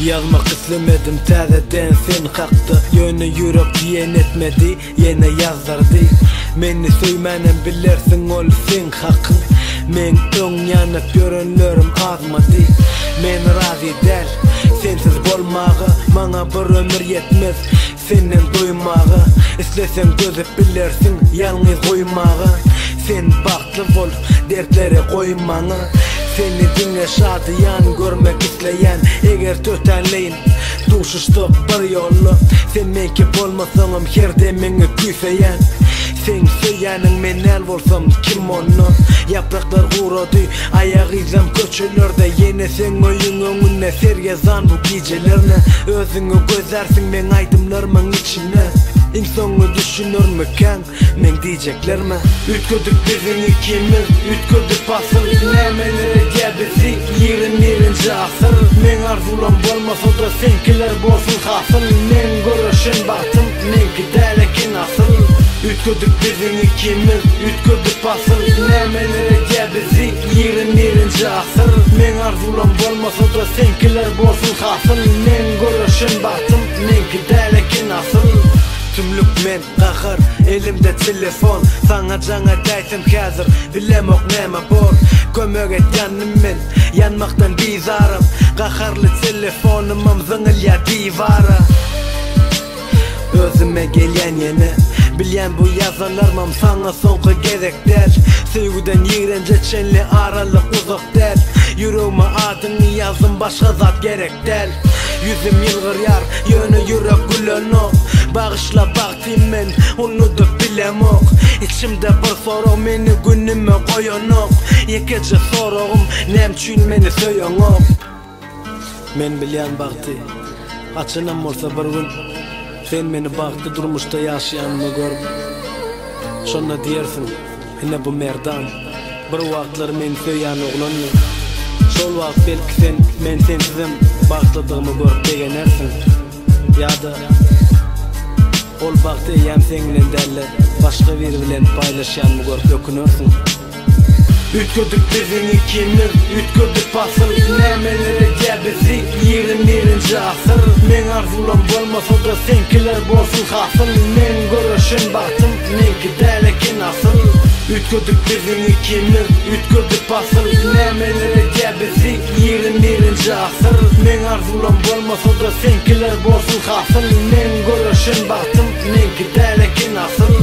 Yazmak istemedim tazeden sen hakkı. Yönü yürek diyen etmedi, yine yazdırdı. Meni söymenem bilersin ol sen hakkın. Men ön yanıp görünlerim azmadı. Men razı der, sensiz bolmağı. Bana bir ömür yetmez, senin duymağı. İstesen gözüp bilersin, yalnız koymağı. Sen baktlı ol, dertlere koymanı. Seni dinle şadiyan görmek isteyen. Eğer tötenleyin duşuştuk bir yolu. Sen menki bolmasam her demeni küfeyen. Sen söylenin men el bolsam kim onu. Yapraklar kurudu, ayak izlem köçülerde. Yine sen oyun önüne sergezan bu gecelerine. Özünü gözersin men aydımlarımın içine. İn sonu düşünür müken men diyeceklerime. Ütködük bizim ikimiz, ütködük asıl. Nemeleri gebisi 20. asır. Men arzulam bolmasa da senkiler bolsun hasıl. Men görüşün baktım, menki delekin asıl. Ütködük bizim ikimiz, ütködük asıl. Nemeleri gebisi 20. asır. Men arzulam bolmasa da senkiler bolsun hasıl. Men görüşün baktım, menki delekin asıl. Tümlük men kahır, elimde telefon. Sana cana daytım hazır, bilemok neme bol. Kömök et yanım men, yanmaktan bizarım. Kaharlı telefonum zıngıl ya divara. Özüme gelen yeni, bilyen bu yazılarım sana sonku gerek der. Sevgiden yiğrence çenli aralık uzak der. Yüreğime adını yazdım başka zat gerek der. Yüzüm yılgır yar, yönü yürek gülen ok. Bağışla baktım men, onu da bilemok. İçimde bir soru meni günüme koyan ok. Yekece soruğum, nemçün meni söyyan ok. Men bilyen baktı, açınam olsa bir gün. Sen beni baktı durmuşta yaşayanımı görüp. Şonna diyersin, yine bu merdan. Bir vaktlar men söyyan oğlanlı. Şol vakt belki sen, men sensizim baktıdığımı görüp degenersin. Ya da ol baktı yem seninle derle, başka bir bilen paylaşanımı görüp ökünürsün. Ütködük bizim ikimiz, ütködük asıl. Nemeleri gebisi 20. asır. Men arzulam bolmasa da senkiler bolsun hasıl. Men görüşün baktım, menki delekin asıl. Ütködük bizim ikimiz, ütködük asıl. Nemeleri gebisi 20. asır. Men arzulam bolmasa da senkiler bolsun hasıl. Men görüşün baktım, menki delekin asıl.